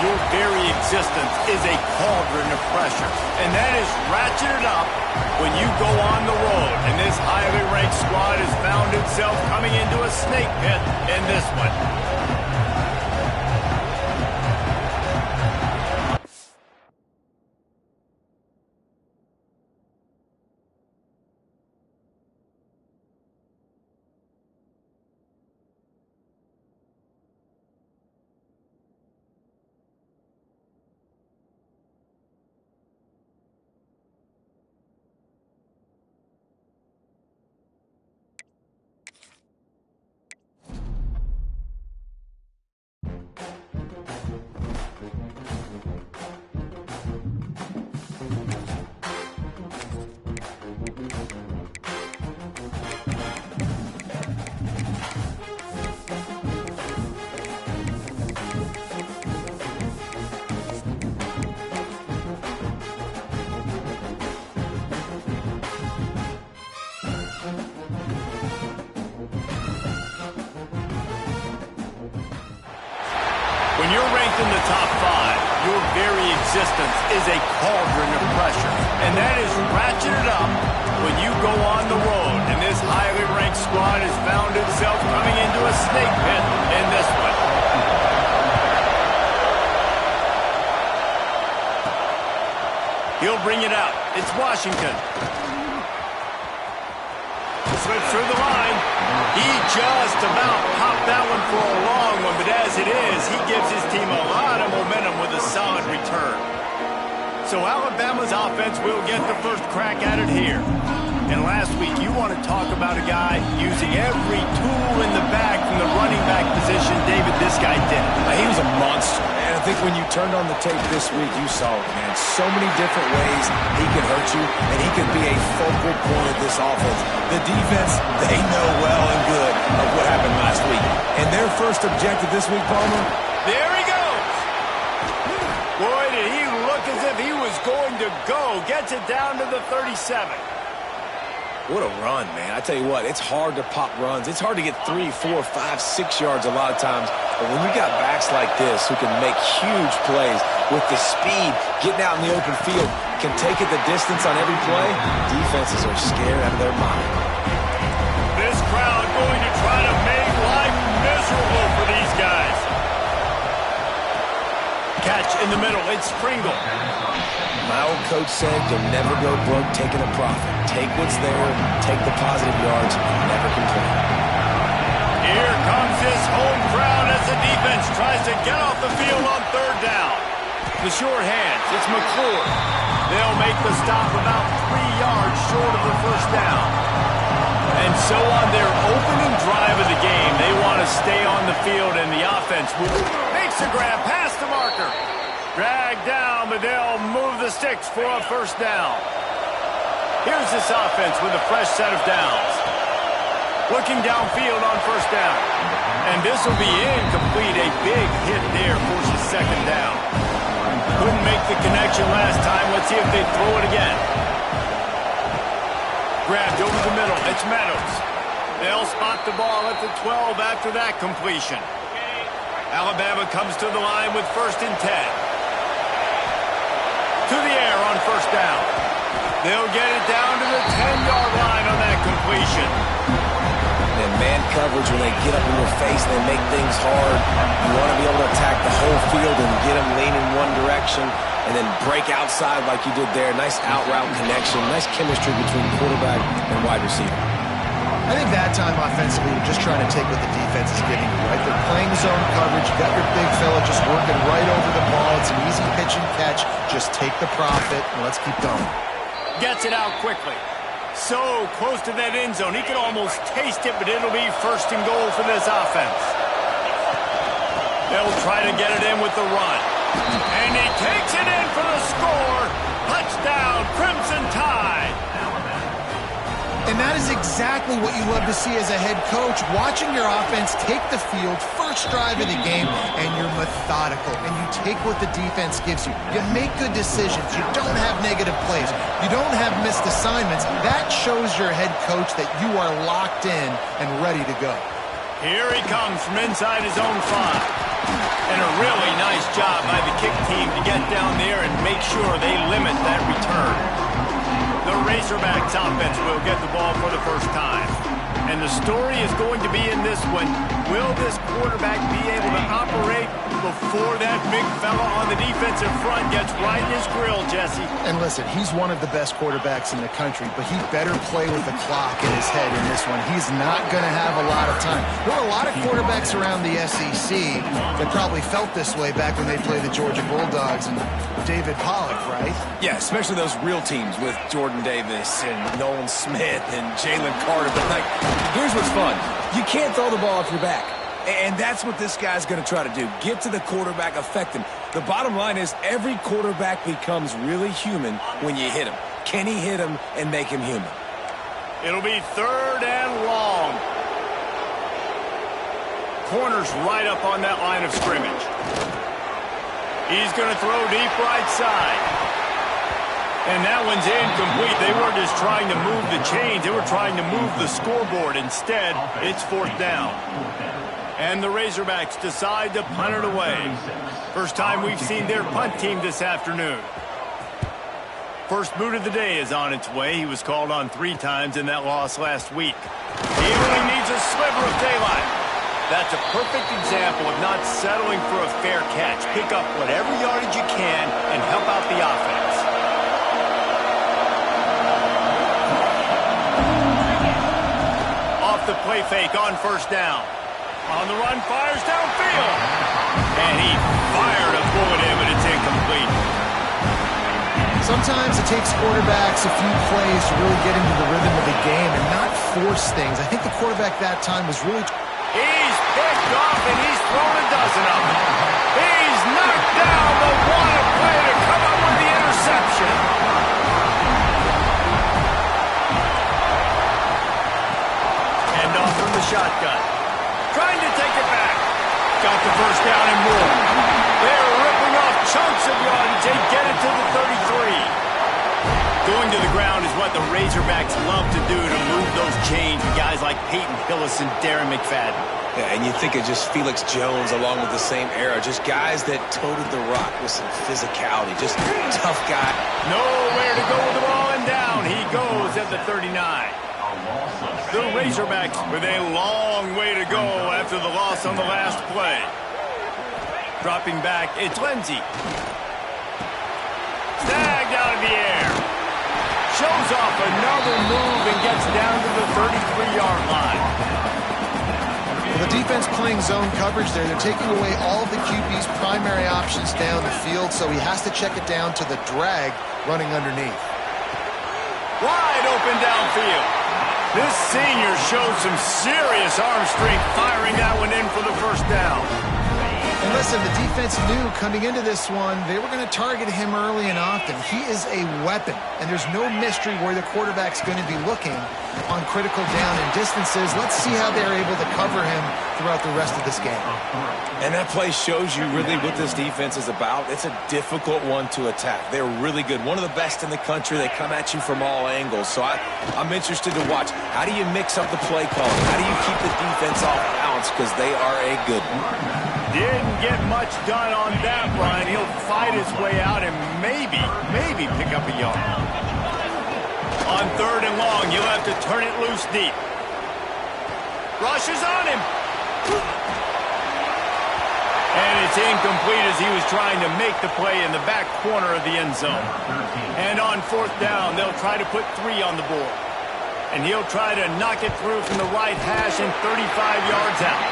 your very existence is a cauldron of pressure. And that is ratcheted up when you go on the road. And this highly ranked squad has found itself coming into a snake pit in this one. When you're ranked in the top 5, your very existence is a cauldron of pressure. And that is ratcheted up when you go on the road. And this highly ranked squad has found itself coming into a snake pit in this one. He'll bring it out. It's Washington. Slips through the line. He just about popped that one for a long one, but as it is, he gives his team a lot of momentum with a solid return. So Alabama's offense will get the first crack at it here. And last week, you want to talk about a guy using every tool in the bag from the running back position. David, this guy did. He was a monster. And I think when you turned on the tape this week, you saw it, man. So many different ways he can hurt you, and he can be a focal point of this offense. The defense, they know well and good of what happened last week. And their first objective this week, Palmer? There he goes. Boy, did he look as if he was going to go. Gets it down to the 37. What a run, man. I tell you what, it's hard to pop runs. It's hard to get 3, 4, 5, 6 yards a lot of times. But when you got backs like this who can make huge plays with the speed, getting out in the open field, can take it the distance on every play, defenses are scared out of their mind. This crowd going to try to make life miserable for these guys. Catch in the middle. It's Pringle. My old coach said you'll never go broke taking a profit. Take what's there, take the positive yards, never complain. Here comes this home crowd as the defense tries to get off the field on third down. The short hands, it's McClure. They'll make the stop about 3 yards short of the first down. And so on their opening drive of the game, they want to stay on the field, and the offense makes the grab past the marker. Dragged down, but they'll move the sticks for a first down. Here's this offense with a fresh set of downs. Looking downfield on first down. And this will be incomplete. A big hit there forces second down. Couldn't make the connection last time. Let's see if they throw it again. Grabbed over the middle. It's Meadows. They'll spot the ball at the 12 after that completion. Alabama comes to the line with 1st and 10. To the air on first down. They'll get it down to the 10-yard line on that completion. And man coverage, when they get up in your face, they make things hard. You want to be able to attack the whole field and get them leaning one direction and then break outside like you did there. Nice out-route connection. Nice chemistry between quarterback and wide receiver. I think that time offensively, you're just trying to take what the defense is giving you, right? They're playing zone coverage. You got your big fella just working right over the ball. It's an easy pitch and catch. Just take the profit, and let's keep going. Gets it out quickly. So close to that end zone. He can almost taste it, but it'll be 1st and goal for this offense. They'll try to get it in with the run. And he takes it in for the score. Touchdown, Crimson Tide. And that is exactly what you love to see as a head coach, watching your offense take the field, first drive of the game, and you're methodical, and you take what the defense gives you. You make good decisions. You don't have negative plays. You don't have missed assignments. That shows your head coach that you are locked in and ready to go. Here he comes from inside his own 5. And a really nice job by the kick team to get down there and make sure they limit that return. The Razorbacks offense will get the ball for the first time. And the story is going to be in this one. Will this quarterback be able to operate before that big fella on the defensive front gets right in his grill, Jesse? And listen, he's one of the best quarterbacks in the country, but he better play with the clock in his head in this one. He's not going to have a lot of time. There were a lot of quarterbacks around the SEC that probably felt this way back when they played the Georgia Bulldogs and David Pollock, right? Yeah, especially those real teams with Jordan Davis and Nolan Smith and Jalen Carter. But, like, here's what's fun. You can't throw the ball off your back. And that's what this guy's going to try to do. Get to the quarterback, affect him. The bottom line is every quarterback becomes really human when you hit him. Can he hit him and make him human? It'll be 3rd and long. Corner's right up on that line of scrimmage. He's going to throw deep right side. And that one's incomplete. They weren't just trying to move the chains. They were trying to move the scoreboard. Instead, it's 4th down. And the Razorbacks decide to punt it away. First time we've seen their punt team this afternoon. First boot of the day is on its way. He was called on 3 times in that loss last week. He only needs a sliver of daylight. That's a perfect example of not settling for a fair catch. Pick up whatever yardage you can and help out the offense. Off the play fake on 1st down. On the run, fires downfield. And he fired a bullet in, but it's incomplete. Sometimes it takes quarterbacks a few plays to really get into the rhythm of the game and not force things. I think the quarterback that time was really... He's picked off, and he's thrown a dozen of them. He's knocked down the one play to come up with the interception. And off from the shotgun. Trying to take it back. Got the first down and more. They're ripping off chunks of yardage. They get it to the 33. Going to the ground is what the Razorbacks love to do to move those chains with guys like Peyton Hillis and Darren McFadden. Yeah, and you think of just Felix Jones along with the same era. Just guys that toted the rock with some physicality. Just tough guy. Nowhere to go with the ball, and down he goes at the 39. The Razorbacks with a long way to go after the loss on the last play. Dropping back, it's Lindsey. Snagged out of the air. Shows off another move and gets down to the 33-yard line. The defense playing zone coverage there. They're taking away all of the QB's primary options down the field, so he has to check it down to the drag running underneath. Wide open downfield. This senior showed some serious arm strength firing that one in for the first down. And listen, the defense knew coming into this one, they were going to target him early and often. He is a weapon, and there's no mystery where the quarterback's going to be looking on critical down and distances. Let's see how they're able to cover him throughout the rest of this game. And that play shows you really what this defense is about. It's a difficult one to attack. They're really good. One of the best in the country. They come at you from all angles. So I'm interested to watch. How do you mix up the play calling? How do you keep the defense off balance? Because they are a good one. Didn't get much done on that run. He'll fight his way out and maybe pick up a yard. On 3rd and long, you'll have to turn it loose deep. Rush is on him. And it's incomplete as he was trying to make the play in the back corner of the end zone. And on 4th down, they'll try to put 3 on the board. And he'll try to knock it through from the right hash and 35 yards out.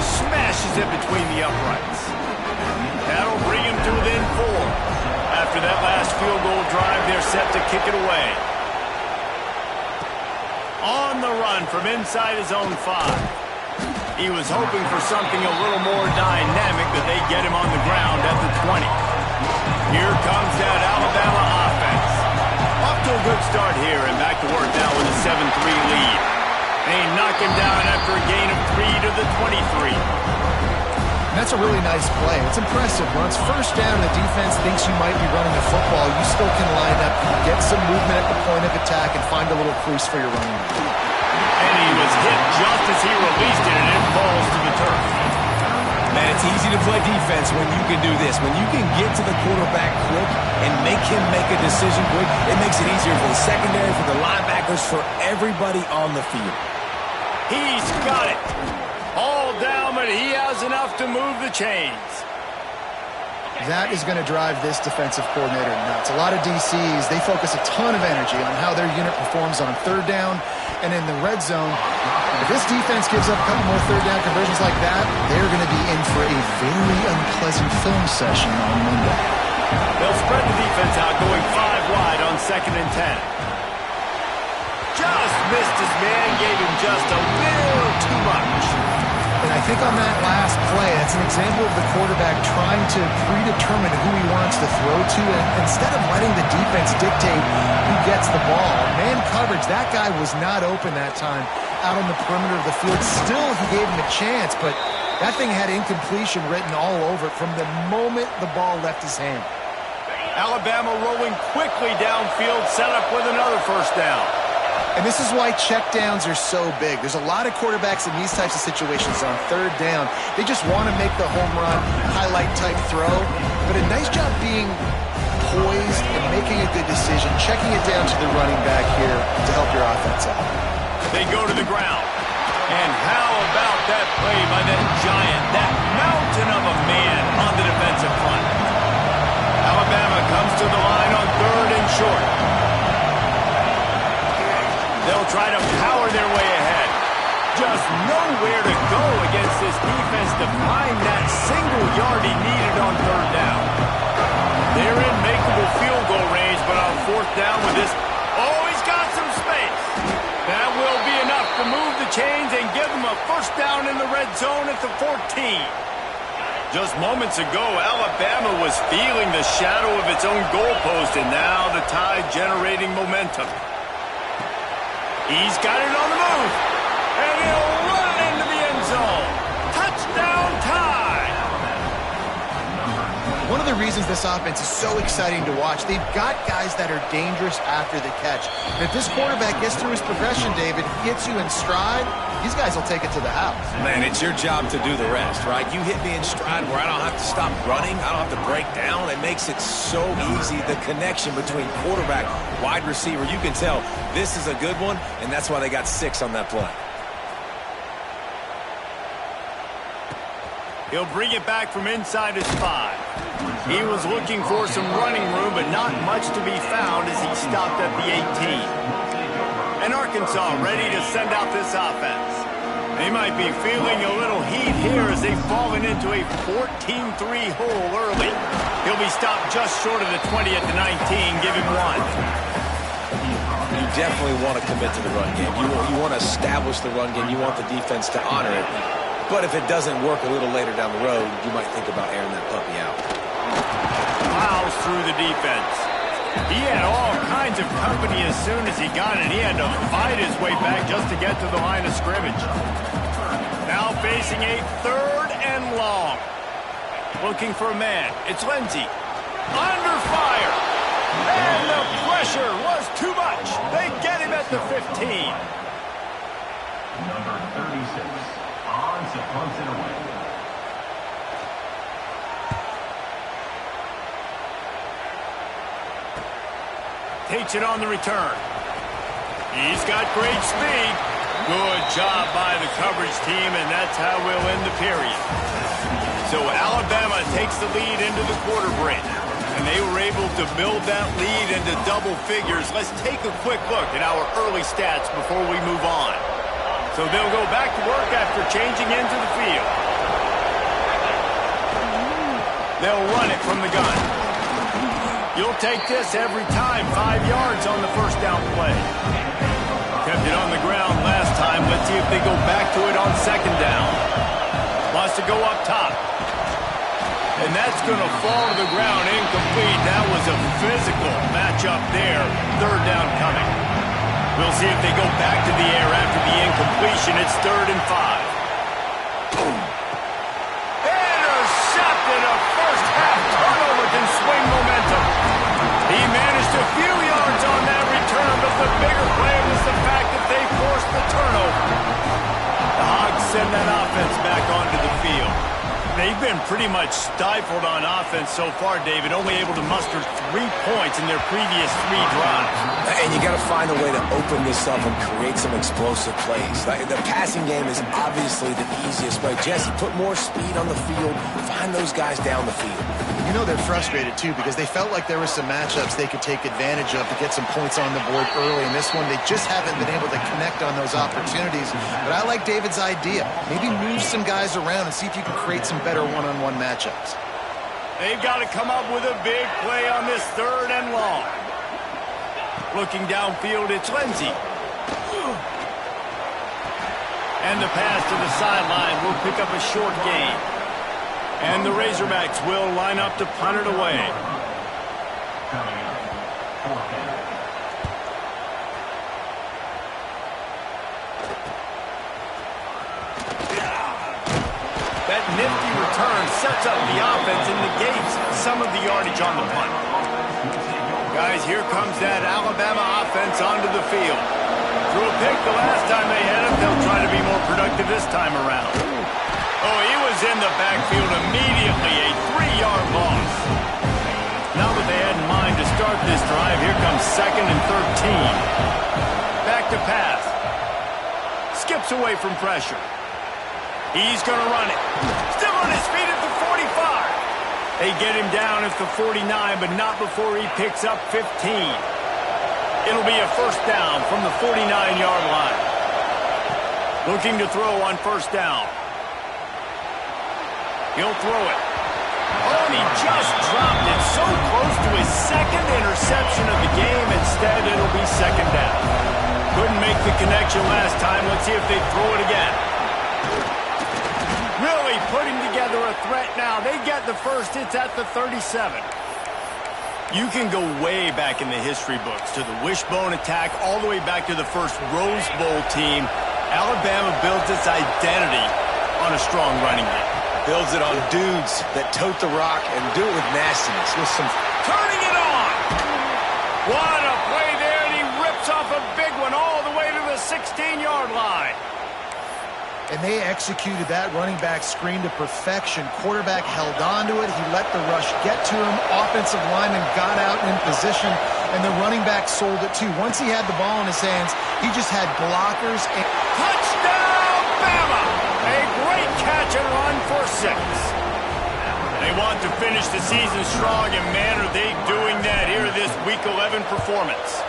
Smashes it between the uprights. That'll bring him to within 4. After that last field goal drive, they're set to kick it away. On the run from inside his own 5. He was hoping for something a little more dynamic, but they get him on the ground at the 20. Here comes that Alabama offense. Off to a good start here and back to work now with a 7-3 lead. They knock him down after a gain of 3 to the 23. And that's a really nice play. It's impressive. When it's first down, the defense thinks you might be running the football. You still can line up, get some movement at the point of attack, and find a little crease for your running back. And he was hit just as he released it, and it falls to the turf. Man, it's easy to play defense when you can do this. When you can get to the quarterback quick and make him make a decision quick, it makes it easier for the secondary, for the linebackers, for everybody on the field. He's got it. All down, but he has enough to move the chains. That is going to drive this defensive coordinator nuts. A lot of DCs, they focus a ton of energy on how their unit performs on third down and in the red zone. If this defense gives up a couple more third down conversions like that, they're going to be in for a very unpleasant film session on Monday. They'll spread the defense out, going 5 wide on 2nd and 10. Just missed his man, gave him just a little too much. And I think on that last play, that's an example of the quarterback trying to predetermine who he wants to throw to, and instead of letting the defense dictate who gets the ball. Man coverage, that guy was not open that time out on the perimeter of the field. Still, he gave him a chance, but that thing had incompletion written all over it from the moment the ball left his hand. Alabama rolling quickly downfield, set up with another first down. And this is why checkdowns are so big. There's a lot of quarterbacks in these types of situations on third down. They just want to make the home run, highlight-type throw. But a nice job being poised and making a good decision, checking it down to the running back here to help your offense out. They go to the ground. And how about that play by that giant, that mountain of a man on the defensive front? Alabama comes to the line on 3rd and short. They'll try to power their way ahead. Just nowhere to go against this defense to find that single yard he needed on 3rd down. They're in makeable field goal range, but on 4th down with this, oh, he's got some space. That will be enough to move the chains and give them a first down in the red zone at the 14. Just moments ago, Alabama was feeling the shadow of its own goalpost, and now the Tide generating momentum. He's got it on the move, and he'll run it into the end zone. Touchdown, Tide! One of the reasons this offense is so exciting to watch, they've got guys that are dangerous after the catch. And if this quarterback gets through his progression, David, gets you in stride, these guys will take it to the house. Man, it's your job to do the rest, right? You hit me in stride where I don't have to stop running. I don't have to break down. It makes it so easy. The connection between quarterback, wide receiver, you can tell this is a good one, and that's why they got 6 on that play. He'll bring it back from inside his 5. He was looking for some running room, but not much to be found as he stopped at the 18. And Arkansas ready to send out this offense. They might be feeling a little heat here as they've fallen into a 14-3 hole early. He'll be stopped just short of the 20 at the 19. Give him 1. You definitely want to commit to the run game. You want to establish the run game. You want the defense to honor it. But if it doesn't work a little later down the road, you might think about airing that puppy out. Plows through the defense. He had all kinds of company as soon as he got it. He had to fight his way back just to get to the line of scrimmage. Now facing a 3rd and long. Looking for a man. It's Lindsey. Under fire. And the pressure was too much. They get him at the 15. Number 36. To punt it away. Takes it on the return. He's got great speed. Good job by the coverage team, and that's how we'll end the period. So Alabama takes the lead into the quarter break, and they were able to build that lead into double figures. Let's take a quick look at our early stats before we move on. So they'll go back to work after changing into the field. They'll run it from the gun. You'll take this every time. 5 yards on the first down play. Kept it on the ground last time. Let's see if they go back to it on 2nd down. Wants to go up top. And that's going to fall to the ground incomplete. That was a physical matchup there. 3rd down coming. We'll see if they go back to the air after the incompletion. It's 3rd and 5. Boom. Intercepted. A first-half turnover can swing momentum. He managed a few yards on that return, but the bigger play was the fact that they forced the turnover. The Hogs send that offense back onto the field. They've been pretty much stifled on offense so far, David, only able to muster 3 points in their previous 3 drives. And you got to find a way to open this up and create some explosive plays. The passing game is obviously the easiest way. Jesse, put more speed on the field. Find those guys down the field. You know they're frustrated, too, because they felt like there were some matchups they could take advantage of to get some points on the board early. In this one, they just haven't been able to connect on those opportunities. But I like David's idea. Maybe move some guys around and see if you can create some better one-on-one matchups. They've got to come up with a big play on this 3rd and long. Looking downfield, it's Lindsey. And the pass to the sideline will pick up a short gain. And the Razorbacks will line up to punt it away. That nifty return sets up the offense and negates some of the yardage on the punt. Guys, here comes that Alabama offense onto the field. Threw a pick the last time they had him. They'll try to be more productive this time around. Oh, he was in the backfield immediately, a 3-yard loss. Now that they had in mind to start this drive, here comes 2nd and 13. Back to pass. Skips away from pressure. He's going to run it. Still on his feet at the 45. They get him down at the 49, but not before he picks up 15. It'll be a 1st down from the 49-yard line. Looking to throw on 1st down. He'll throw it. Oh, and he just dropped it so close to his 2nd interception of the game. Instead, it'll be 2nd down. Couldn't make the connection last time. Let's see if they throw it again. Really putting together a threat now. They get the 1st. It's at the 37. You can go way back in the history books to the wishbone attack all the way back to the first Rose Bowl team. Alabama builds its identity on a strong running game. Builds it on dudes that tote the rock and do it with nastiness, with some... Turning it on! What a play there, and he rips off a big one all the way to the 16-yard line. And they executed that running back screen to perfection. Quarterback held on to it. He let the rush get to him. Offensive lineman got out in position, and the running back sold it too. Once he had the ball in his hands, he just had blockers. And touchdown, Bama! A great catch and run for 6. They want to finish the season strong, and man, are they doing that here this Week 11 performance.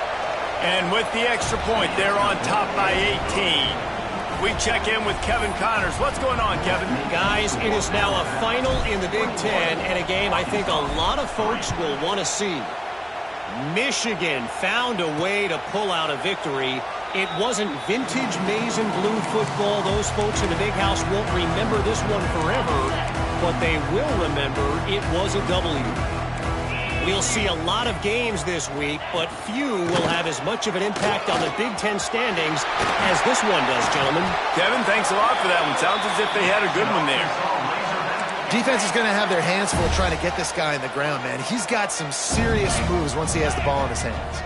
And with the extra point, they're on top by 18. We check in with Kevin Connors. What's going on, Kevin? Guys, it is now a final in the Big Ten, and a game I think a lot of folks will want to see. Michigan found a way to pull out a victory. It wasn't vintage maize and blue football. Those folks in the big house won't remember this one forever, but they will remember it was a W. We'll see a lot of games this week, but few will have as much of an impact on the Big Ten standings as this one does, gentlemen. Kevin, thanks a lot for that one. Sounds as if they had a good one there. defense is going to have their hands full trying to get this guy in the ground, man. He's got some serious moves once he has the ball in his hands.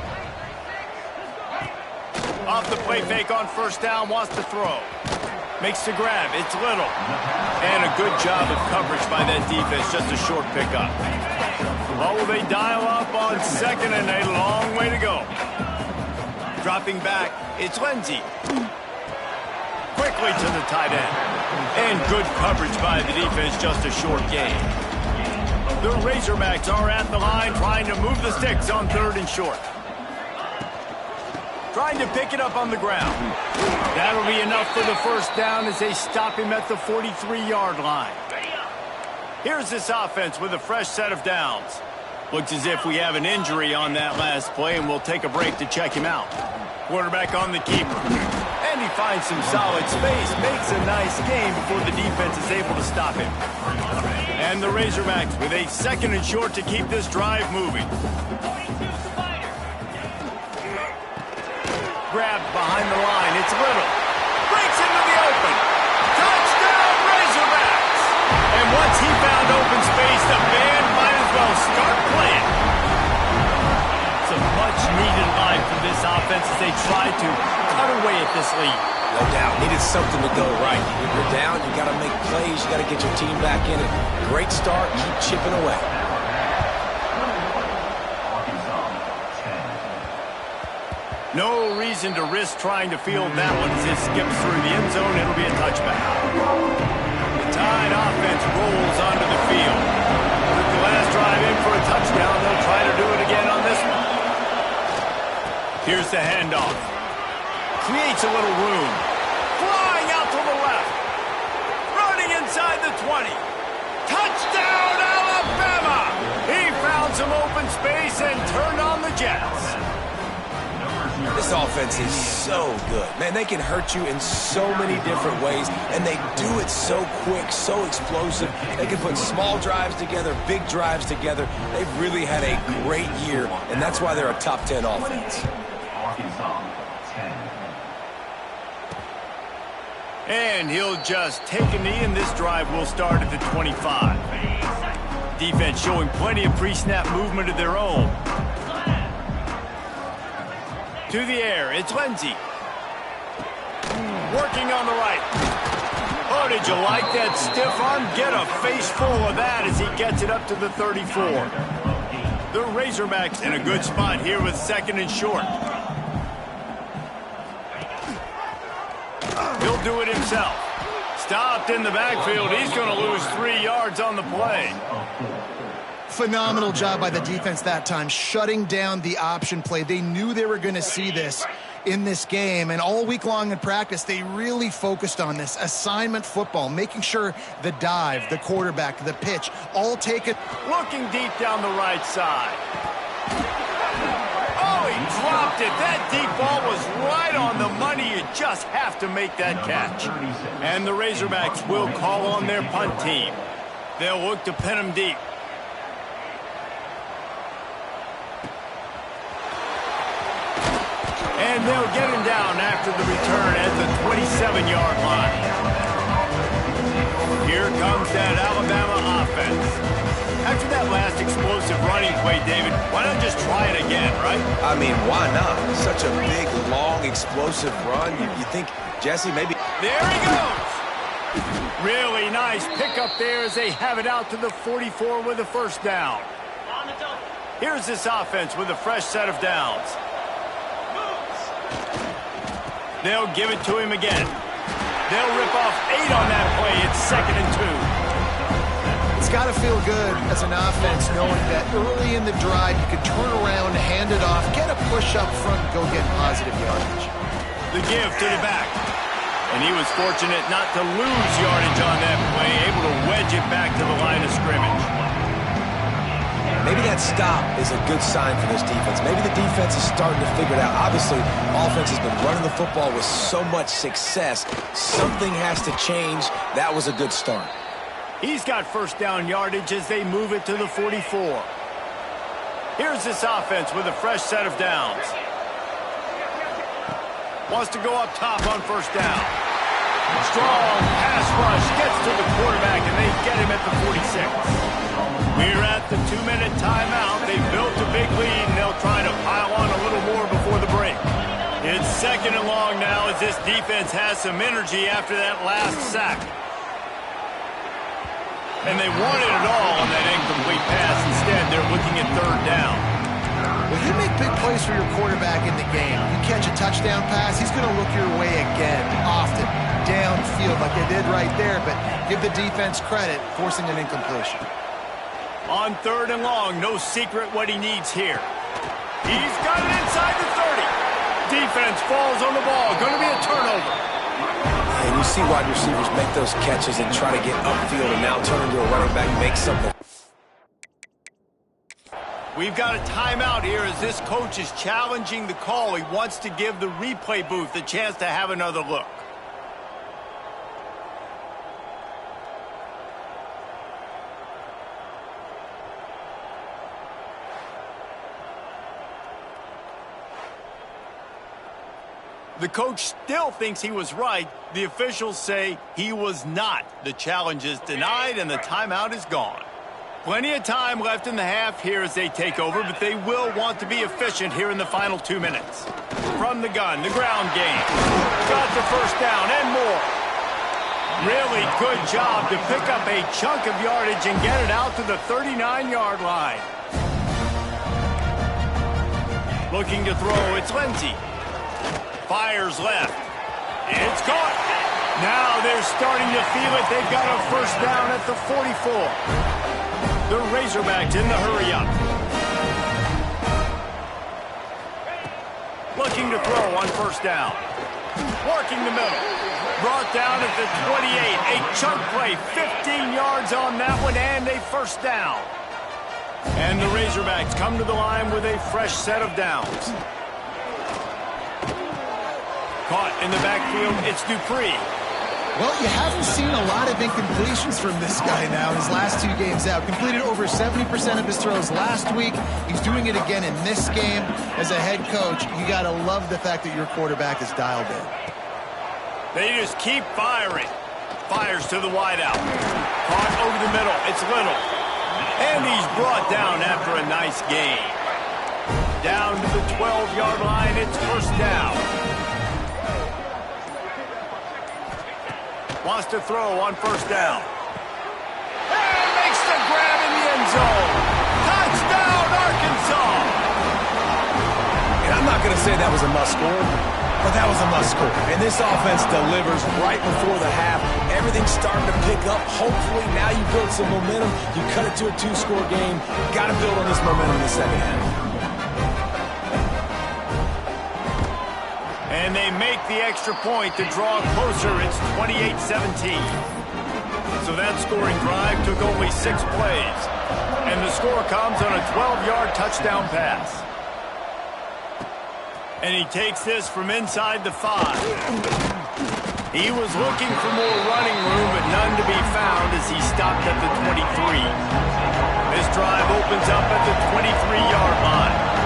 Off the play fake on 1st down, wants to throw. Makes the grab, it's Little. And a good job of coverage by that defense, just a short pickup. Oh, will they dial up on 2nd and a long way to go. Dropping back, it's Lindsey. Quickly to the tight end. And good coverage by the defense, just a short gain. The Razorbacks are at the line trying to move the sticks on 3rd and short. Trying to pick it up on the ground. That'll be enough for the 1st down as they stop him at the 43-yard line. Here's this offense with a fresh set of downs. Looks as if we have an injury on that last play, and we'll take a break to check him out. Quarterback on the keeper. And he finds some solid space, makes a nice game before the defense is able to stop him. And the Razorbacks with a 2nd and short to keep this drive moving. Grabbed behind the line. It's Little. Breaks into the open. Touchdown, Razorbacks! And once he found open space, the band might as well start playing. It's a much-needed line for this offense as they try to cut away a get this lead. No doubt. Needed something to go right. If you're down, you got to make plays. You got to get your team back in it. Great start. Keep chipping away. No reason to risk trying to field that one as it skips through the end zone. It'll be a touchback. The Tide offense rolls onto the field. With the last drive in for a touchdown, they'll try to do it again on this one. Here's the handoff. Creates a little room. Flying out to the left. Running inside the 20. Touchdown, Alabama! He found some open space and turned on the Jets. This offense is so good. Man, they can hurt you in so many different ways, and they do it so quick, so explosive. They can put small drives together, big drives together. They've really had a great year, and that's why they're a top 10 offense. And he'll just take a knee, and this drive will start at the 25. Defense showing plenty of pre-snap movement of their own. To the air, it's Lindsey. Working on the right. Oh, did you like that stiff arm? Get a face full of that as he gets it up to the 34. The Razorbacks in a good spot here with second and short. He'll do it himself. Stopped in the backfield. He's going to lose 3 yards on the play. Phenomenal job by the defense that time, shutting down the option play. They knew they were going to see this in this game, and all week long in practice, they really focused on this assignment football, making sure the dive, the quarterback, the pitch, all taken. Looking deep down the right side. Oh, he dropped it. That deep ball was right on the money. You just have to make that catch. And the Razorbacks will call on their punt team. They'll look to pin him deep. And they'll get him down after the return at the 27-yard line. Here comes that Alabama offense. After that last explosive running play, David, why not just try it again, right? I mean, why not? Such a big, long, explosive run. You think, Jesse, maybe... There he goes! Really nice pickup there as they have it out to the 44 with a first down. Here's this offense with a fresh set of downs. They'll give it to him again. They'll rip off 8 on that play. It's 2nd and 2. It's got to feel good as an offense knowing that early in the drive you can turn around, hand it off, get a push up front, and go get positive yardage. The give to the back. And he was fortunate not to lose yardage on that play, able to wedge it back to the line of scrimmage. Maybe that stop is a good sign for this defense. Maybe the defense is starting to figure it out. Obviously, offense has been running the football with so much success. Something has to change. That was a good start. He's got first down yardage as they move it to the 44. Here's this offense with a fresh set of downs. Wants to go up top on first down. Strong pass rush gets to the quarterback, and they get him at the 46. We're at the 2-minute timeout. They've built a big lead, and they'll try to pile on a little more before the break. It's 2nd and long now as this defense has some energy after that last sack. And they wanted it all on that incomplete pass. Instead, they're looking at 3rd down. Well, you make big plays for your quarterback in the game. You catch a touchdown pass, he's going to look your way again, often, downfield like they did right there, but give the defense credit, forcing an incompletion. On 3rd and long, no secret what he needs here. He's got it inside the 30. Defense falls on the ball. Going to be a turnover. And you see wide receivers make those catches and try to get upfield and now turn into a running back and make something. We've got a timeout here as this coach is challenging the call. He wants to give the replay booth a chance to have another look. The coach still thinks he was right. The officials say he was not. The challenge is denied and the timeout is gone. Plenty of time left in the half here as they take over, but they will want to be efficient here in the final 2 minutes. From the gun, the ground game. Got the first down and more. Really good job to pick up a chunk of yardage and get it out to the 39-yard line. Looking to throw, it's Lindsey. Fires left. It's caught. Now they're starting to feel it. They've got a first down at the 44. The Razorbacks in the hurry-up. Looking to throw on first down. Working the middle. Brought down at the 28. A chunk play. 15 yards on that one and a first down. And the Razorbacks come to the line with a fresh set of downs. Caught in the backfield, it's Dupree. Well, you haven't seen a lot of incompletions from this guy now in his last 2 games out. Completed over 70% of his throws last week. He's doing it again in this game. As a head coach, you got to love the fact that your quarterback is dialed in. They just keep firing. Fires to the wideout. Caught over the middle, it's Little. And he's brought down after a nice gain. Down to the 12-yard line, it's first down. Wants to throw on first down. And makes the grab in the end zone. Touchdown, Arkansas! And I'm not going to say that was a must-score, but that was a must-score. And this offense delivers right before the half. Everything's starting to pick up. Hopefully, now you build some momentum. You cut it to a 2-score game. Got to build on this momentum in the second half. And they make the extra point to draw closer. It's 28-17. So that scoring drive took only 6 plays. And the score comes on a 12-yard touchdown pass. And he takes this from inside the 5. He was looking for more running room, but none to be found as he stopped at the 23. This drive opens up at the 23-yard line.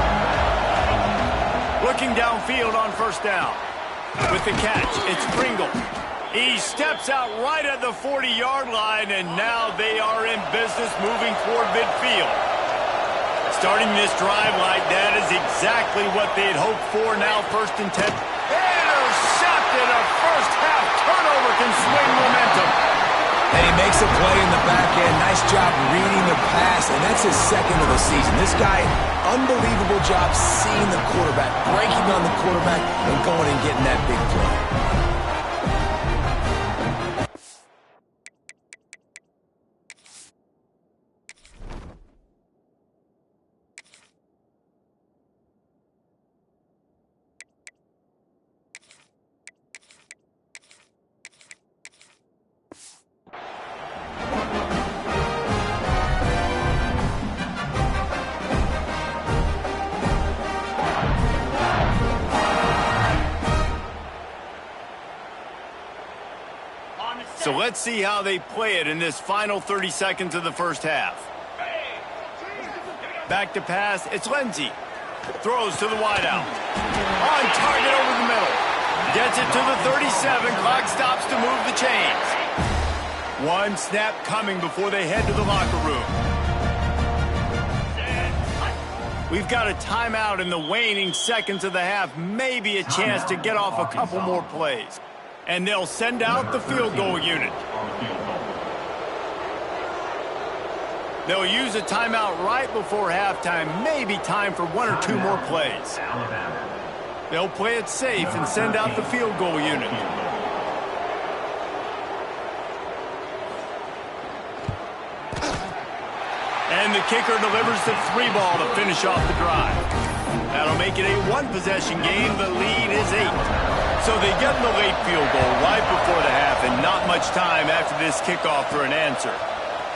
Looking downfield on first down. With the catch, it's Pringle. He steps out right at the 40-yard line, and now they are in business moving toward midfield. Starting this drive like that is exactly what they'd hoped for. Now first and 10. Intercepted. A first-half turnover can swing momentum. And he makes a play in the back end. Nice job reading the pass, and that's his second of the season. This guy, unbelievable job seeing the quarterback, breaking on the quarterback, and going and getting that big play. So let's see how they play it in this final 30 seconds of the first half. Back to pass, it's Lindsey. Throws to the wideout. On target over the middle. Gets it to the 37. Clock stops to move the chains. One snap coming before they head to the locker room. We've got a timeout in the waning seconds of the half. Maybe a chance to get off a couple more plays. And they'll send out the field goal unit. They'll use a timeout right before halftime. Maybe time for 1 or 2 more plays. They'll play it safe and send out the field goal unit. And the kicker delivers the 3 ball to finish off the drive. That'll make it a 1-possession game. The lead is 8. So they get the late field goal right before the half and not much time after this kickoff for an answer.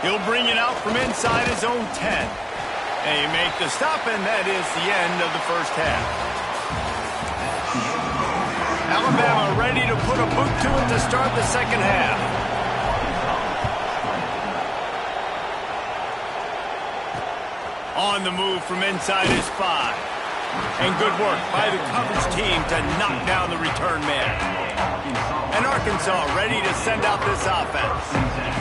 He'll bring it out from inside his own 10. They make the stop, and that is the end of the first half. Alabama ready to put a boot to it to start the second half. On the move from inside his 5. And good work by the coverage team to knock down the return man. And Arkansas ready to send out this offense.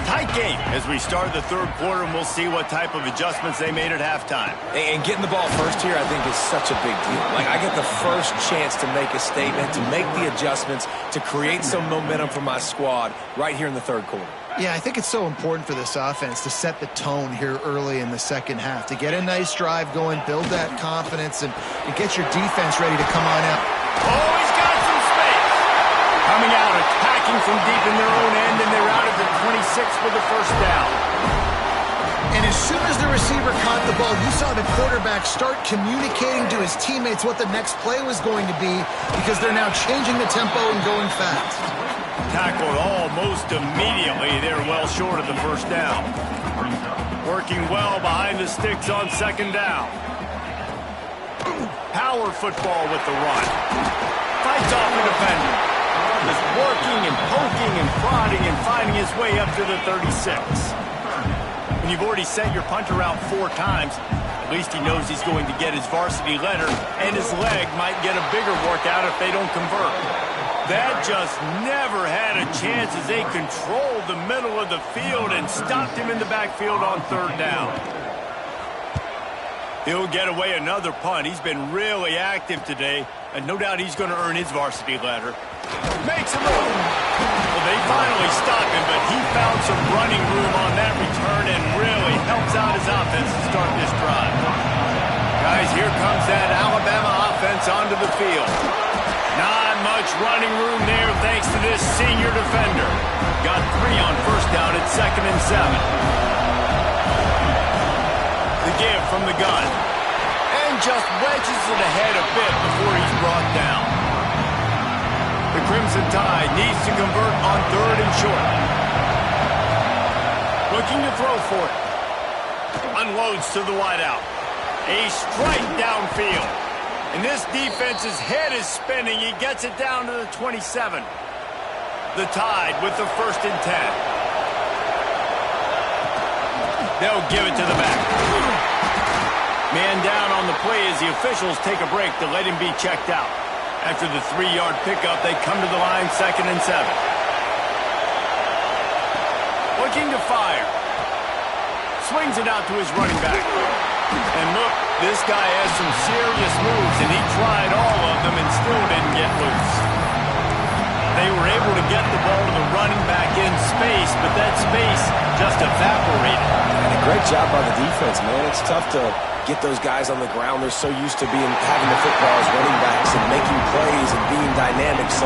Tight game as we start the third quarter, and we'll see what type of adjustments they made at halftime. And getting the ball first here, I think, is such a big deal. Like, I get the first chance to make a statement, to make the adjustments, to create some momentum for my squad right here in the third quarter. Yeah, I think it's so important for this offense to set the tone here early in the second half, to get a nice drive going, build that confidence, and get your defense ready to come on out. Oh, he's got some space. Coming out, attacking from deep in their own end, and they're out at the 26 for the first down. And as soon as the receiver caught the ball, you saw the quarterback start communicating to his teammates what the next play was going to be, because they're now changing the tempo and going fast. Tackled almost immediately. They're well short of the first down. Working well behind the sticks on second down. Power football with the run. Fights off the defender. Just working and poking and prodding and finding his way up to the 36. When you've already sent your punter out 4 times, at least he knows he's going to get his varsity letter, and his leg might get a bigger workout if they don't convert. That just never had a chance as they controlled the middle of the field and stopped him in the backfield on third down. He'll get away another punt. He's been really active today, and no doubt he's going to earn his varsity letter. Makes a move. Well, they finally stop him, but he found some running room on that return and really helps out his offense to start this drive. Guys, here comes that Alabama offense onto the field. Not much running room there thanks to this senior defender. Got 3 on first down at 2nd and 7. The give from the gun. And just wedges it ahead a bit before he's brought down. The Crimson Tide needs to convert on 3rd and short. Looking to throw for it. Unloads to the wideout. A strike downfield. And this defense's head is spinning. He gets it down to the 27. The Tide with the 1st and 10. They'll give it to the back. Man down on the play as the officials take a break to let him be checked out. After the 3-yard pickup, they come to the line 2nd and 7. Looking to fire. Swings it out to his running back. And look, this guy has some serious moves, and he tried all of them and still didn't get loose. They were able to get the ball to the running back in space, but that space just evaporated. And a great job by the defense, man. It's tough to get those guys on the ground. They're so used to having the football as running backs and making plays and being dynamic. So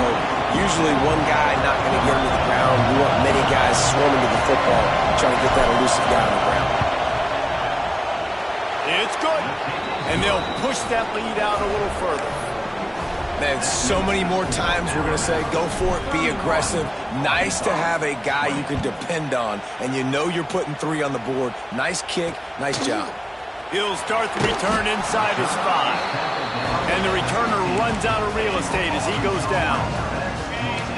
usually one guy not going to get him to the ground. You want many guys swarming to the football, trying to get that elusive guy on the ground. It's good. And they'll push that lead out a little further. Man, so many more times we're going to say, go for it, be aggressive. Nice to have a guy you can depend on, and you know you're putting 3 on the board. Nice kick, nice job. He'll start the return inside his 5. And the returner runs out of real estate as he goes down.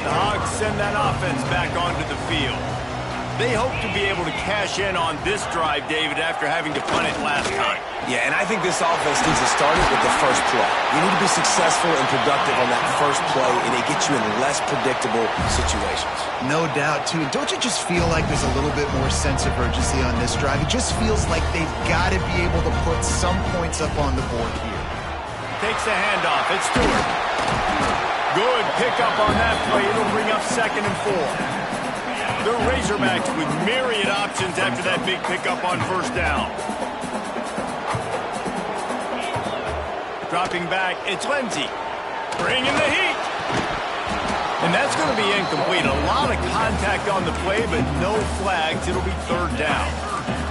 The Hogs send that offense back onto the field. They hope to be able to cash in on this drive, David, after having to punt it last time. Yeah, and I think this offense needs to start it with the first play. You need to be successful and productive on that first play, and it gets you in less predictable situations. No doubt, too. Don't you just feel like there's a little bit more sense of urgency on this drive? It just feels like they've got to be able to put some points up on the board here. Takes the handoff. It's Stewart. Good pickup on that play. It'll bring up 2nd and 4. The Razorbacks with myriad options after that big pickup on first down. Dropping back, it's Lindsey. Bringing the heat. And that's going to be incomplete. A lot of contact on the play, but no flags. It'll be 3rd down.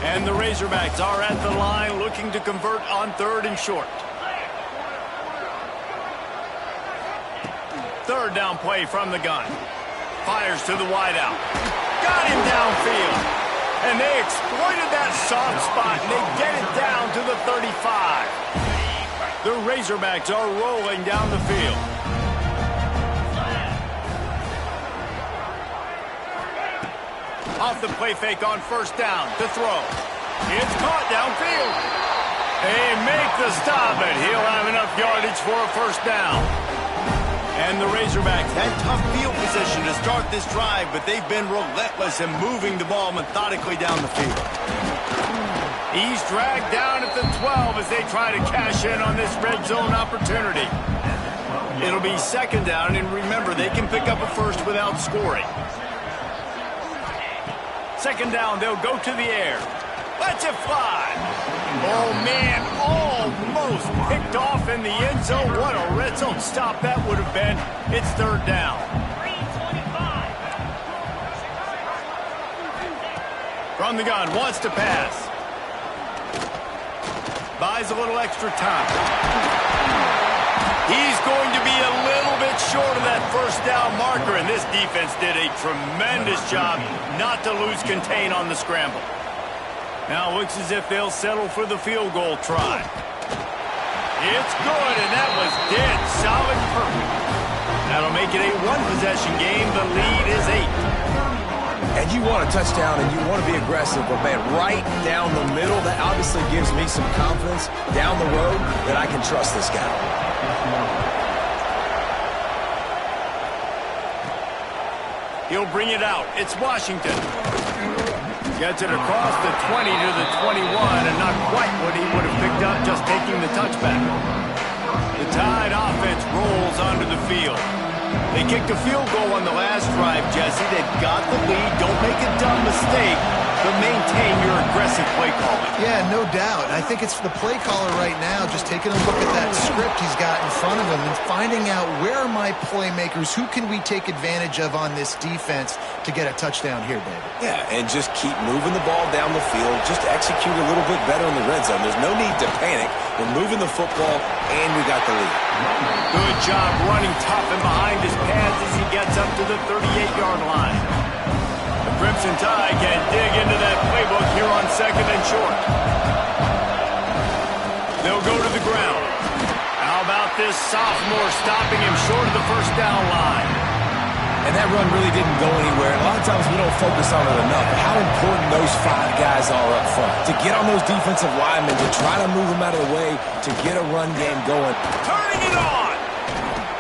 And the Razorbacks are at the line looking to convert on 3rd and short. 3rd down play from the gun. Fires to the wideout. Got him downfield. And they exploited that soft spot, and they get it down to the 35. The Razorbacks are rolling down the field. Off the play fake on first down to throw. It's caught downfield. They make the stop, and he'll have enough yardage for a first down. And the Razorbacks had tough field position to start this drive, but they've been relentless in moving the ball methodically down the field. He's dragged down at the 12 as they try to cash in on this red zone opportunity. It'll be second down, and remember, they can pick up a first without scoring. Second down, they'll go to the air. Let's it fly. Oh, man, almost picked off in the end zone. What a red zone stop that would have been. It's third down. From the gun, wants to pass. Buys a little extra time. He's going to be a little bit short of that first down marker, and this defense did a tremendous job not to lose contain on the scramble. Now it looks as if they'll settle for the field goal try. It's good, and that was dead solid perfect. That'll make it a one-possession game. The lead is 8. And you want a touchdown and you want to be aggressive, but man, right down the middle, that obviously gives me some confidence down the road that I can trust this guy. He'll bring it out. It's Washington. Gets it across the 20 to the 21, and not quite what he would have picked up just taking the touchback. The Tide offense rolls onto the field. They kicked a field goal on the last drive, Jesse. They've got the lead. Don't make a dumb mistake, but maintain your aggressive play calling. Yeah, no doubt. I think it's the play caller right now just taking a look at that script he's got in front of him and finding out where are my playmakers, who can we take advantage of on this defense to get a touchdown here, David. Yeah, and just keep moving the ball down the field. Just execute a little bit better in the red zone. There's no need to panic. We're moving the football, and we got the lead. Good job running tough and behind his pads as he gets up to the 38-yard line. The Crimson Tide can dig into that playbook here on second and short. They'll go to the ground. How about this sophomore stopping him short of the first down line? And that run really didn't go anywhere. A lot of times we don't focus on it enough, but how important those 5 guys are up front. To get on those defensive linemen, to try to move them out of the way, to get a run game going. Turning it on!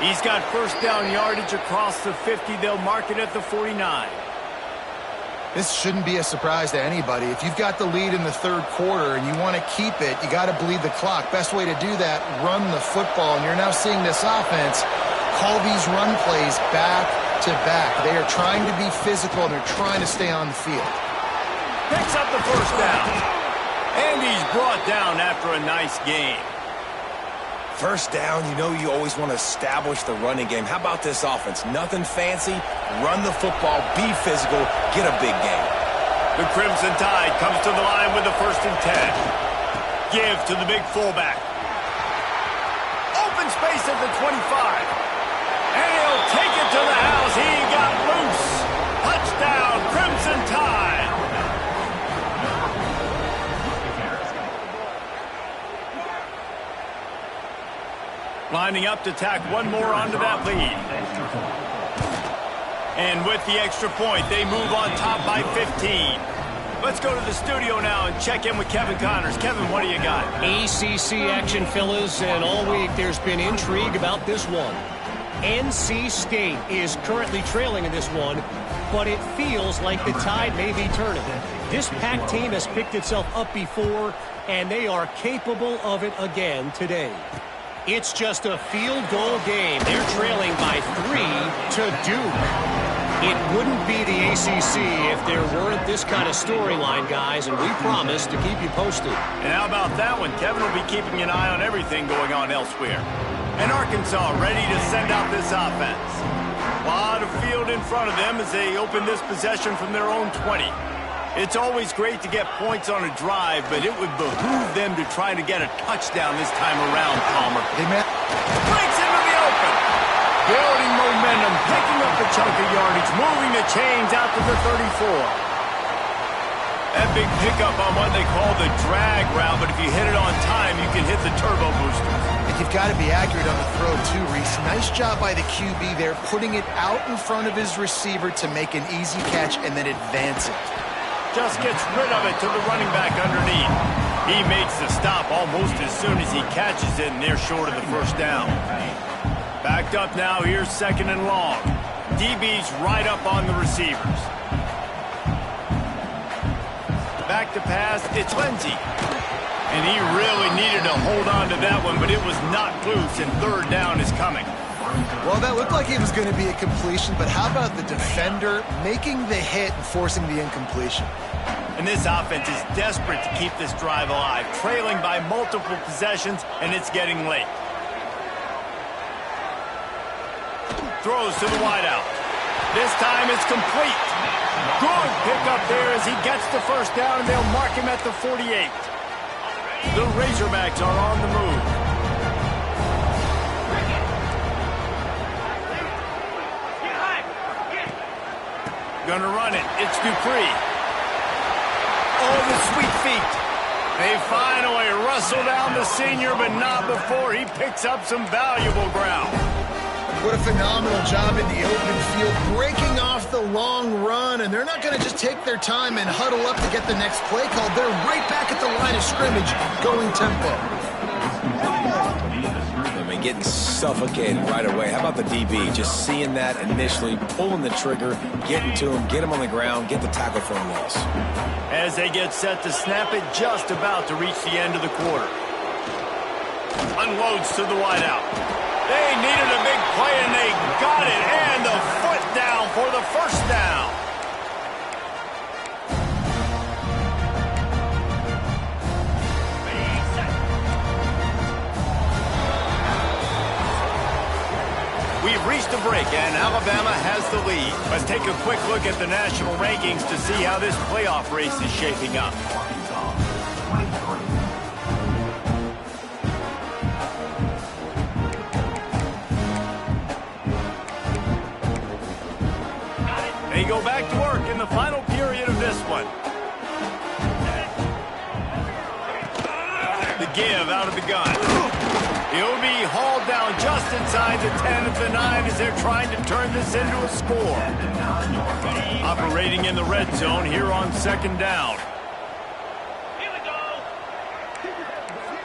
He's got first down yardage across the 50. They'll mark it at the 49. This shouldn't be a surprise to anybody. If you've got the lead in the third quarter and you want to keep it, you got to bleed the clock. Best way to do that, run the football. And you're now seeing this offense call these run plays back to back. They are trying to be physical, and they're trying to stay on the field. Picks up the first down. And he's brought down after a nice game. First down, you know you always want to establish the running game. How about this offense? Nothing fancy. Run the football, be physical, get a big game. The Crimson Tide comes to the line with the 1st and 10. Give to the big fullback. Open space at the 25. And he'll take it to the house. He got loose. Touchdown, Crimson Tide. Lining up to tack one more onto that lead. And with the extra point, they move on top by 15. Let's go to the studio now and check in with Kevin Connors. Kevin, what do you got? ACC action, fellas, and all week there's been intrigue about this one. NC State is currently trailing in this one, but it feels like the tide may be turning. This Pac team has picked itself up before, and they are capable of it again today. It's just a field goal game. They're trailing by 3 to Duke. It wouldn't be the ACC if there weren't this kind of storyline, guys, and we promise to keep you posted. And how about that one? Kevin will be keeping an eye on everything going on elsewhere. And Arkansas ready to send out this offense. A lot of field in front of them as they open this possession from their own 20. It's always great to get points on a drive, but it would behoove them to try to get a touchdown this time around, Palmer. Amen. Breaks into the open. Building momentum, picking up a chunk of yardage, moving the chains out to the 34. That big pickup on what they call the drag route, but if you hit it on time, you can hit the turbo boosters. And you've got to be accurate on the throw, too, Reese. Nice job by the QB there, putting it out in front of his receiver to make an easy catch and then advance it. Just gets rid of it to the running back underneath. He makes the stop almost as soon as he catches it, and they're short of the first down. Backed up now, here's 2nd and long. DB's right up on the receivers. Back to pass, it's Lindsey. And he really needed to hold on to that one, but it was not loose, and 3rd down is coming. Well, that looked like it was going to be a completion, but how about the defender making the hit and forcing the incompletion? And this offense is desperate to keep this drive alive, trailing by multiple possessions, and it's getting late. Throws to the wideout. This time it's complete. Good pickup there as he gets the 1st down, and they'll mark him at the 48. The Razorbacks are on the move. Gonna run it. It's Dupree. Oh, the sweet feet. They finally wrestle down the senior, but not before he picks up some valuable ground. What a phenomenal job in the open field, breaking off the long run, and they're not going to just take their time and huddle up to get the next play called. They're right back at the line of scrimmage, going tempo. I mean, getting suffocated right away. How about the DB? Just seeing that initially, pulling the trigger, getting to him, get him on the ground, get the tackle for a loss. As they get set to snap it, just about to reach the end of the quarter. Unloads to the wideout. They needed a big play, and they got it. And the foot down for the 1st down. We've reached a break, and Alabama has the lead. Let's take a quick look at the national rankings to see how this playoff race is shaping up. They go back to work in the final period of this one. The give out of the gun. He'll be hauled down just inside the 10 at the 9 as they're trying to turn this into a score. Operating in the red zone here on 2nd down.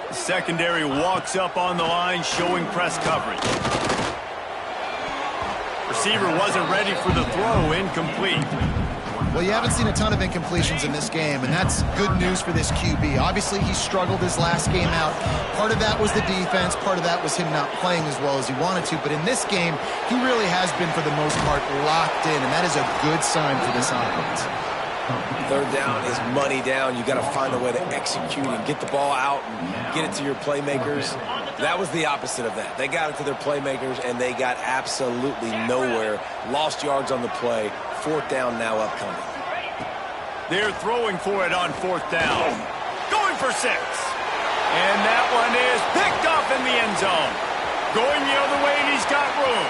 The secondary walks up on the line, showing press coverage. Receiver wasn't ready for the throw, incomplete. Well, you haven't seen a ton of incompletions in this game, and that's good news for this QB. Obviously, he struggled his last game out. Part of that was the defense. Part of that was him not playing as well as he wanted to. But in this game, he really has been, for the most part, locked in, and that is a good sign for this offense. 3rd down is money down. You got to find a way to execute and get the ball out and get it to your playmakers. That was the opposite of that. They got it to their playmakers, and they got absolutely nowhere. Lost yards on the play. 4th down now upcoming. They're throwing for it on 4th down. Going for 6. And that one is picked off in the end zone. Going the other way, and he's got room.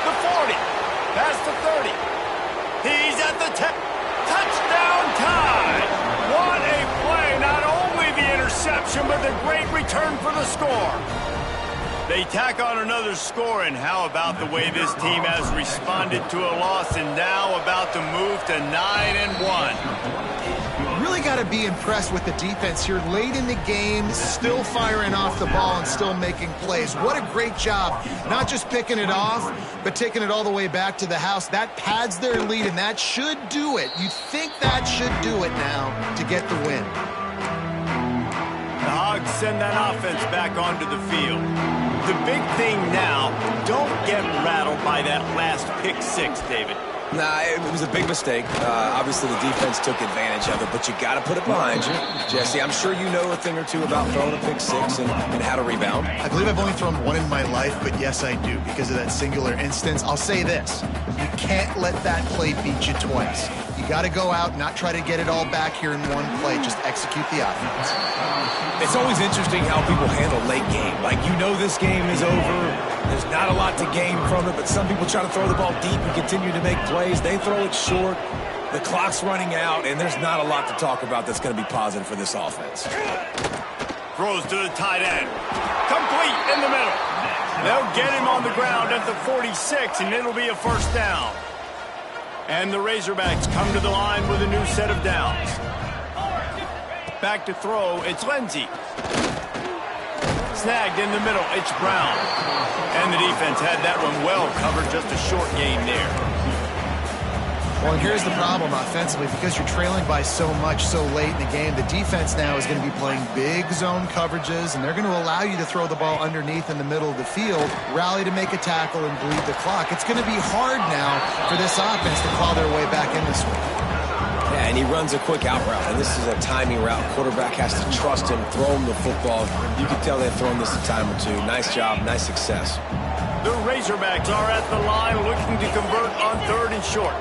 The 40. Past the 30. He's at the 10. Touchdown tie. What a play. Not only the interception, but the great return for the score. They tack on another score, and how about the way this team has responded to a loss and now about to move to 9-1. Really got to be impressed with the defense here late in the game, still firing off the ball and still making plays. What a great job, not just picking it off, but taking it all the way back to the house. That pads their lead, and that should do it. You think that should do it now to get the win. The Hogs send that offense back onto the field. The big thing now, don't get rattled by that last pick 6, David. Nah, it was a big mistake. Obviously, the defense took advantage of it, but you got to put it behind you. Jesse, I'm sure you know a thing or two about throwing a pick 6 and how to rebound. I believe I've only thrown one in my life, but yes, I do, because of that singular instance. I'll say this. You can't let that play beat you twice. You got to go out, not try to get it all back here in one play. Just execute the offense. It's always interesting how people handle late game. Like, you know this game is over. There's not a lot to gain from it, but some people try to throw the ball deep and continue to make plays. They throw it short. The clock's running out, and there's not a lot to talk about that's going to be positive for this offense. Throws to the tight end. Complete in the middle. They'll get him on the ground at the 46, and it'll be a 1st down. And the Razorbacks come to the line with a new set of downs. Back to throw, it's Lindsey. Snagged in the middle. It's Brown. And the defense had that one well covered. Just a short game there. Well, and here's the problem offensively. Because you're trailing by so much so late in the game, the defense now is going to be playing big zone coverages, and they're going to allow you to throw the ball underneath in the middle of the field, rally to make a tackle, and bleed the clock. It's going to be hard now for this offense to claw their way back in this one. Yeah, and he runs a quick out route, and this is a timing route. Quarterback has to trust him, throw him the football. You can tell they've thrown this a time or two. Nice job, nice success. The Razorbacks are at the line looking to convert on 3rd and short.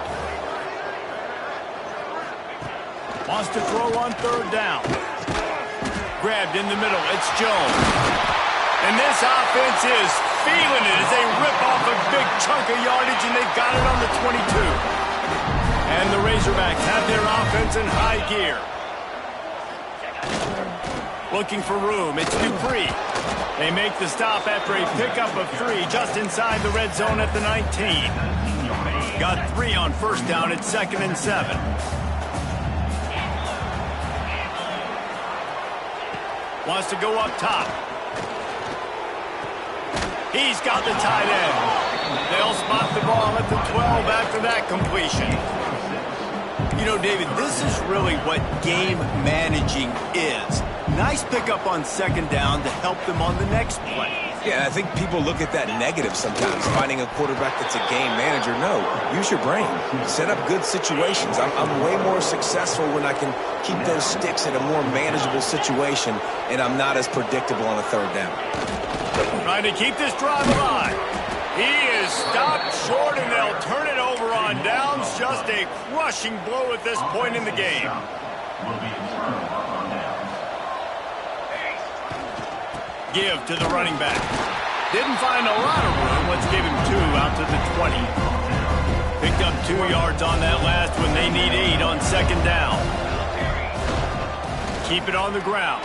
Wants to throw on 3rd down. Grabbed in the middle. It's Jones. And this offense is feeling it as they rip off a big chunk of yardage, and they've got it on the 22. And the Razorbacks have their offense in high gear. Looking for room. It's Dupree. They make the stop after a pickup of 3 just inside the red zone at the 19. Got 3 on 1st down. It's 2nd and 7. Wants to go up top. He's got the tight end. They'll spot the ball at the 12 after that completion. You know, David, this is really what game managing is. Nice pickup on 2nd down to help them on the next play. Yeah, I think people look at that negative sometimes, finding a quarterback that's a game manager. No, use your brain. Set up good situations. I'm way more successful when I can keep those sticks in a more manageable situation, and I'm not as predictable on a 3rd down. Trying to keep this drive alive. He is stopped short, and they'll turn it over on downs. Just a crushing blow at this point in the game. Give to the running back. Didn't find a lot of room. Let's give him 2 out to the 20. Picked up 2 yards on that last one. They need 8 on 2nd down. Keep it on the ground.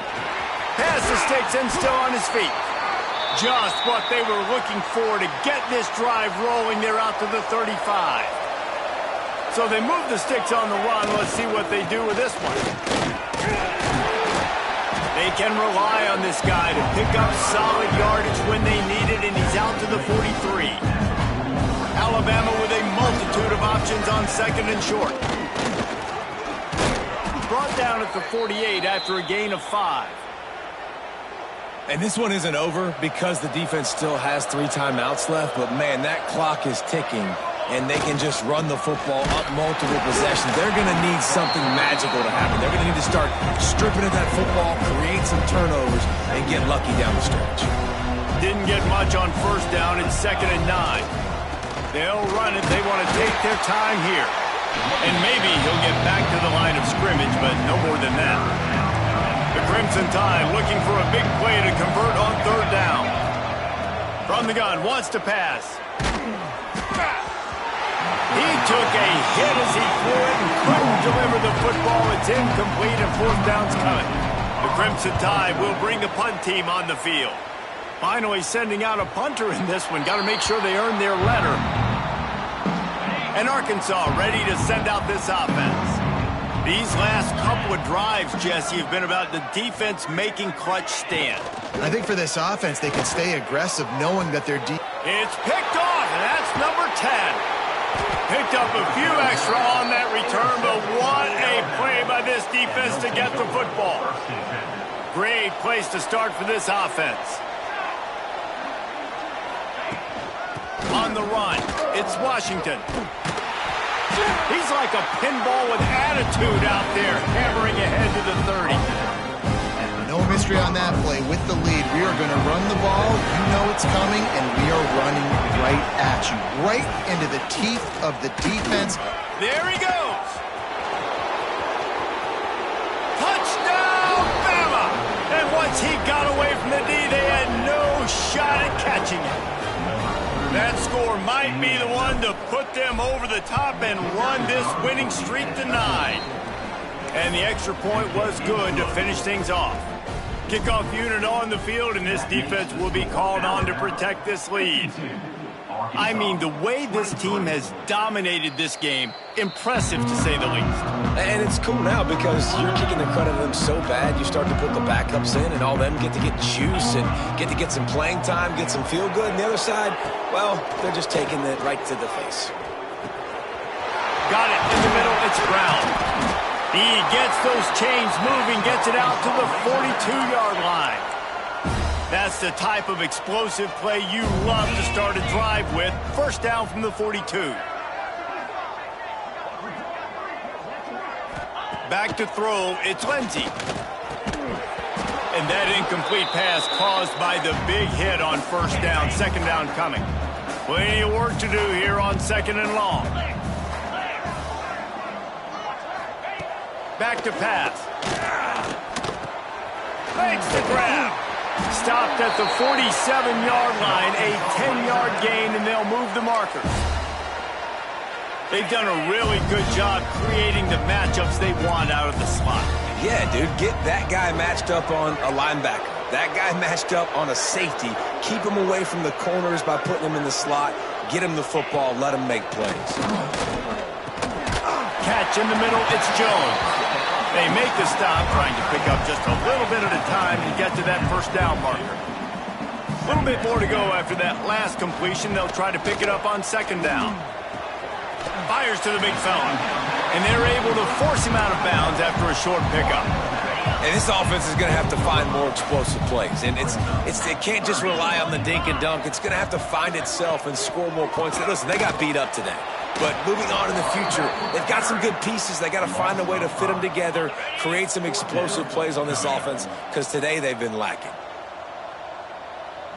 Pass the sticks and still on his feet. Just what they were looking for to get this drive rolling. They're out to the 35. So they move the sticks on the run. Let's see what they do with this one. They can rely on this guy to pick up solid yardage when they need it, and he's out to the 43. Alabama with a multitude of options on 2nd and short. Brought down at the 48 after a gain of 5. And this one isn't over because the defense still has 3 timeouts left, but man, that clock is ticking, and they can just run the football up multiple possessions. They're going to need something magical to happen. They're going to need to start stripping at that football, create some turnovers, and get lucky down the stretch. Didn't get much on 1st down. It's 2nd and 9. They'll run it. They want to take their time here. And maybe he'll get back to the line of scrimmage, but no more than that. The Crimson Tide looking for a big play to convert on 3rd down. From the gun, wants to pass. He took a hit as he threw it and couldn't deliver the football. It's incomplete and 4th down's coming. The Crimson Tide will bring the punt team on the field. Finally sending out a punter in this one. Got to make sure they earn their letter. And Arkansas ready to send out this offense. These last couple of drives, Jesse, have been about the defense making clutch stand. I think for this offense, they can stay aggressive knowing that they're deep. It's picked off, and that's number 10. Picked up a few extra on that return, but what a play by this defense to get the football. Great place to start for this offense. On the run, it's Washington. He's like a pinball with attitude out there, hammering ahead to the 30. No mystery on that play. With the lead, we are going to run the ball. You know it's coming, and we are running right at you. Right into the teeth of the defense. There he goes. Touchdown, Bama! And once he got away from the D, they had no shot at catching it. That score might be the one to put them over the top and run this winning streak to 9. And the extra point was good to finish things off. Kickoff unit on the field, and this defense will be called on to protect this lead. I mean, the way this team has dominated this game, impressive to say the least. And it's cool now because you're kicking the credit of them so bad, you start to put the backups in, and all them get to get juice and get to get some playing time, get some feel good. And the other side, well, they're just taking it right to the face. Got it in the middle. It's Brown. He gets those chains moving, gets it out to the 42-yard line. That's the type of explosive play you love to start a drive with. First down from the 42. Back to throw, it's Lindsey. And that incomplete pass caused by the big hit on first down. Second down coming. Plenty of work to do here on second and long. Back to pass. Makes the grab. Stopped at the 47-yard line, a 10-yard gain, and they'll move the markers. They've done a really good job creating the matchups they want out of the slot. Yeah, dude, get that guy matched up on a linebacker. That guy matched up on a safety. Keep him away from the corners by putting him in the slot. Get him the football, let him make plays. Catch in the middle, it's Jones. They make the stop, trying to pick up just a little bit at a time to get to that first down marker. A little bit more to go after that last completion. They'll try to pick it up on second down. Fires to the big fella, and they're able to force him out of bounds after a short pickup. And this offense is going to have to find more explosive plays. And it can't just rely on the dink and dunk. It's going to have to find itself and score more points. Listen, they got beat up today. But moving on in the future, they've got some good pieces. They got to find a way to fit them together, create some explosive plays on this offense, because today they've been lacking.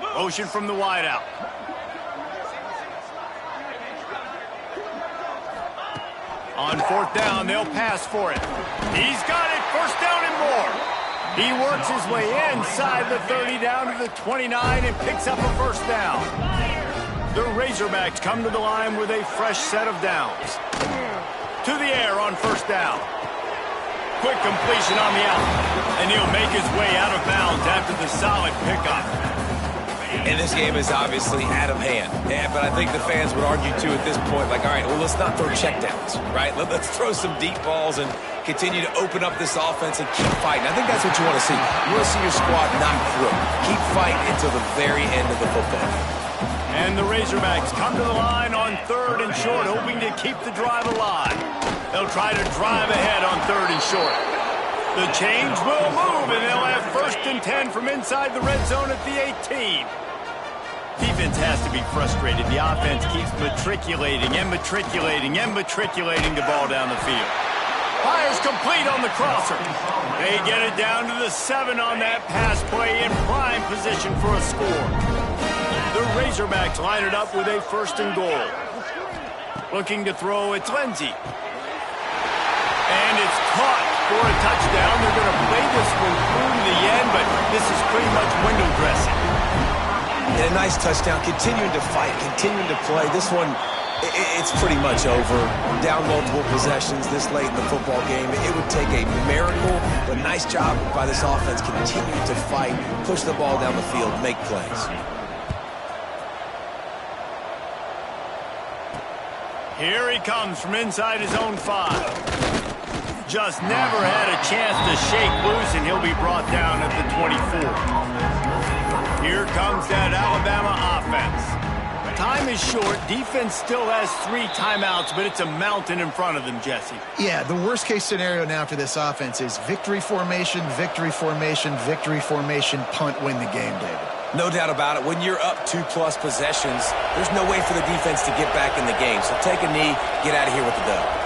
Motion from the wideout. On fourth down, they'll pass for it. He's got it. First down and more. He works his way inside the 30 down to the 29 and picks up a first down. The Razorbacks come to the line with a fresh set of downs. To the air on first down. Quick completion on the out. And he'll make his way out of bounds after the solid pickup. And this game is obviously out of hand. Yeah, but I think the fans would argue, too, at this point, like, all right, well, let's not throw checkdowns, right? Let's throw some deep balls and continue to open up this offense and keep fighting. I think that's what you want to see. You want to see your squad not quit. Keep fighting until the very end of the football game. And the Razorbacks come to the line on third and short, hoping to keep the drive alive. They'll try to drive ahead on third and short. The chains will move, and they'll have first and 10 from inside the red zone at the 18. Defense has to be frustrated. The offense keeps matriculating and matriculating and matriculating the ball down the field. Fires complete on the crosser. They get it down to the 7 on that pass play in prime position for a score. The Razorbacks line it up with a first and goal. Looking to throw, it's Lindsey. And it's caught for a touchdown. They're going to play this one through to the end, but this is pretty much window dressing. And a nice touchdown, continuing to fight, continuing to play. This one, it's pretty much over. Down multiple possessions this late in the football game. It would take a miracle, but nice job by this offense continuing to fight, push the ball down the field, make plays. Here he comes from inside his own 5. Just never had a chance to shake loose, and he'll be brought down at the 24. Here comes that Alabama offense. Time is short. Defense still has 3 timeouts, but it's a mountain in front of them, Jesse. Yeah, the worst-case scenario now for this offense is victory formation, victory formation, victory formation, punt, win the game, David. No doubt about it. When you're up 2+ possessions, there's no way for the defense to get back in the game. So take a knee, get out of here with the dub.